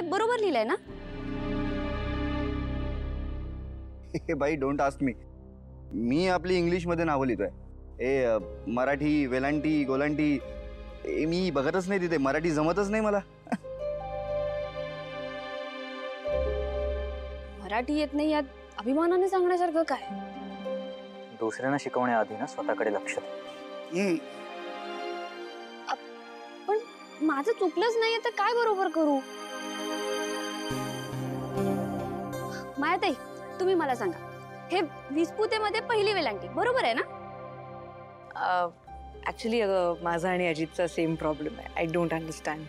बरोबर लिहिलंय ना? हे बाई डोंट आस्क मी आपली इंग्लिश मध्ये नावं लिहितोय. मराठी वेलांटी गोलांटी मी बघतच नाही तिथे. मराठी जमतच नाही मला. मराठी येत नाही यात अभिमानाने सांगण्यासारखं काय? दुसऱ्यांना शिकवण्याआधी ना स्वतःकडे लक्ष दे. पण माझं चुकलंच नाहीये तर काय बरोबर करू? मायाताई, तुम्ही मला सांगा, हे विस्पुतेमध्ये पहिली वेलांटी बरोबर आहे ना? ऍक्च्युली माझा आणि अजितचा सेम प्रॉब्लेम आहे. I don't understand.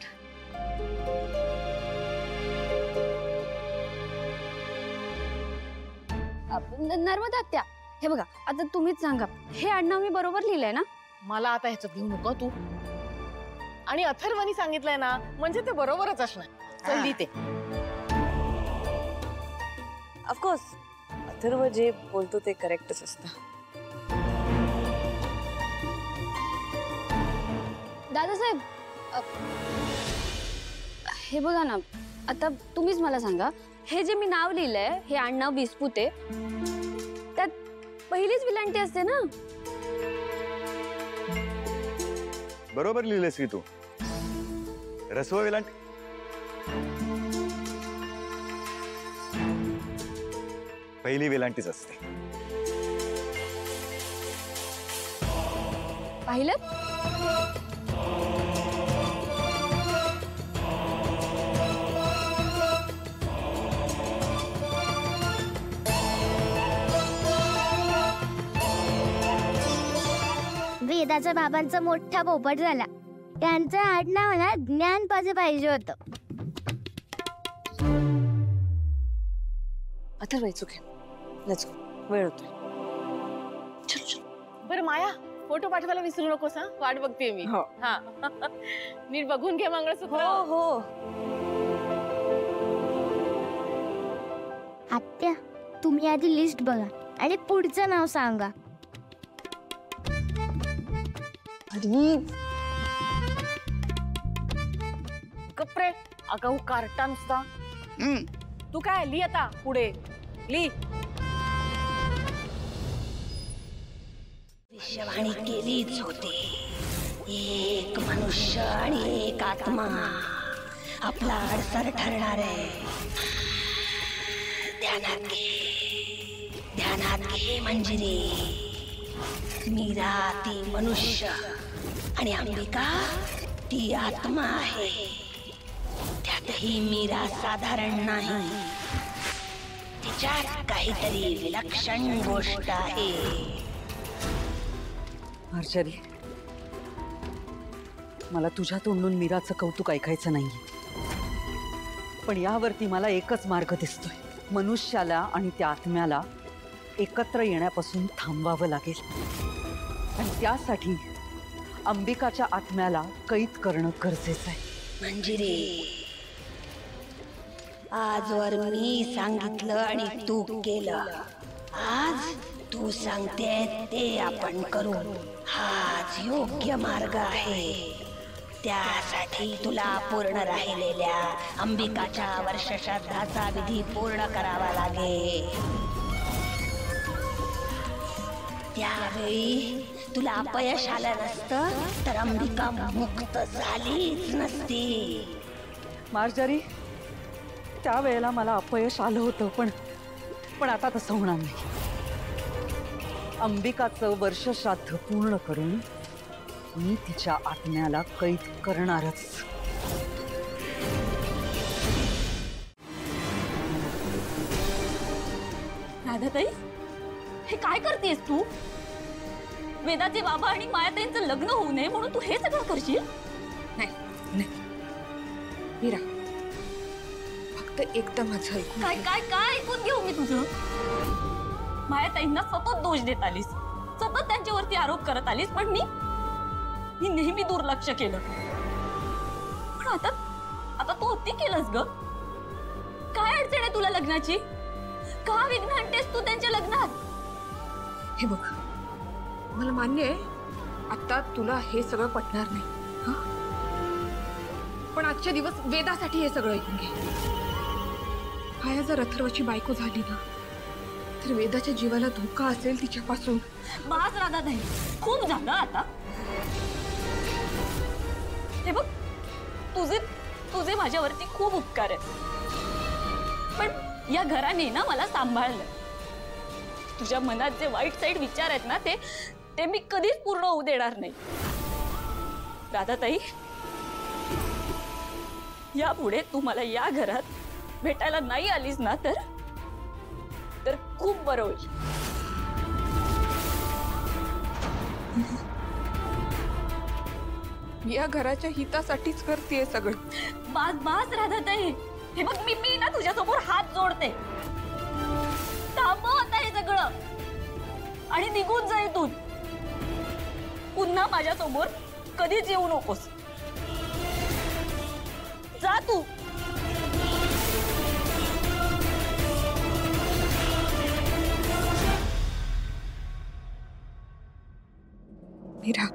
नर्मदा आत्या, हे बघा, आता तुम्हीच सांगा, हे आडनाव मी बरोबर लिहिलंय ना? मला आता ह्याच्यात घेऊ नको तू. आणि अथर्वनी सांगितलंय ना, म्हणजे ते बरोबरच असणार. चल लिहिते. ऑफकोर्स अथर्व जे बोलतो ते करेक्टच असतं. दादासाहेब, हे बघा ना, आता तुम्हीच मला सांगा, हे जे मी नाव लिहिलंय, हे आडनाव विस्पुते, त्यात पहिलीच विलांटी असते ना? बरोबर लिहिलंस की तू. रसव वेलांटी. पहिली वेलांटीच असते. पाहिलं? वेदाच्या बाबांचा मोठा पोपट झाला. त्यांचं आडनाव ना ज्ञानपाजे पाहिजे होतं. अथर्व चुके. Let's go. वेळ होतोय. बरं माया, फोटो पाठवायला विसरू नकोस. हा, वाट बघते मी. हो. हा. नीट बघून घे मंगळसूत्र. हो हो. आत्या, तुम्ही आधी लिस्ट बघा आणि पुढचं नाव सांगा. कपरे अगाऊ कार्टा नुसता. तू काय लिही आता पुढे लिही. भविष्यवाणी केलीच होते. एक मनुष्य आणि एक आत्मा आपला अडसर ठरणार आहे. ध्यानात घे मंजिरी. मीरा ती मनुष्य आणि अंबिका ती आत्मा आहे. त्यातही मीरा साधारण नाही. तिच्यात काहीतरी विलक्षण गोष्ट आहे. मार्जरी, मला तुझ्या तोंडून मीराचं कौतुक ऐकायचं नाहीये. पण यावरती मला एकच मार्ग दिसतोय. मनुष्याला आणि त्या आत्म्याला एकत्र येण्यापासून थांबवावं लागेल. आणि त्यासाठी अंबिकाच्या आत्म्याला कैद करणं गरजेचं आहे. मंजिरी, आजवर मी सांगितलं आणि तू केलं. आज तू सांगते ते आपण करू. हाच योग्य मार्ग आहे. त्यासाठी तुला पूर्ण राहिलेल्या अंबिकाच्या वर्षश्राद्धाचा विधी पूर्ण करावा लागेल. त्यावेळी तुला अपयश आलं नसतं तर अंबिका मुक्त झालीच नसती. मार्जरी, त्यावेळेला मला अपयश आलं होतं, पण आता तसं होणार नाही. अंबिकाचं वर्षश्राद्ध पूर्ण करून मी तिच्या आत्म्याला कैद करणारच. राधाताई, हे काय करतेस तू? वेदाचे बाबा आणि मायाताईंचं लग्न होऊ नये म्हणून तू हे सगळं करशील? नाही मीरा, फक्त एकदा माझं ऐकून. काय काय काय ऐकून घेऊ मी तुझं? मायाताईंना सतत दोष देत आलीस, सतत त्यांच्यावरती आरोप करत आलीस, पण मी नेहमी दुर्लक्ष केलं. पण आता तू अति केलंस ग. काय अडचण आहे तुला लग्नाची? का विघ्न आणतेस तू त्यांच्या लग्नात? हे बघ, मला मान्य आहे आता तुला हे सगळं पटणार नाही. पण आजचे दिवस वेदासाठी हे सगळं ऐकून घे. माया जर अथर्वची बायको झाली ना तर वेदाच्या जीवाला धोका असेल तिच्यापासून. बास राधा नाही, खूप झालं आता. हे बघ, तुझे तुझे माझ्यावरती खूप उपकार आहेत, पण या घराने ना मला सांभाळलं. तुझ्या मनात जे वाईट साईड विचार आहेत ना ते मी कधीच पूर्ण होऊ देणार नाही. राधाताई, यापुढे तू मला या घरात भेटायला नाही आलीस ना तर खूप बरं होईल. या घराच्या हितासाठीच करतेय सगळं. बास बास राधाताई, हे बघ मी ना तुझ्यासमोर हात जोडते. थांबव आता हे सगळं आणि निघून जा इथून. पुन्हा माझ्यासमोर कधीच येऊ नकोस. जा तू. मीरा,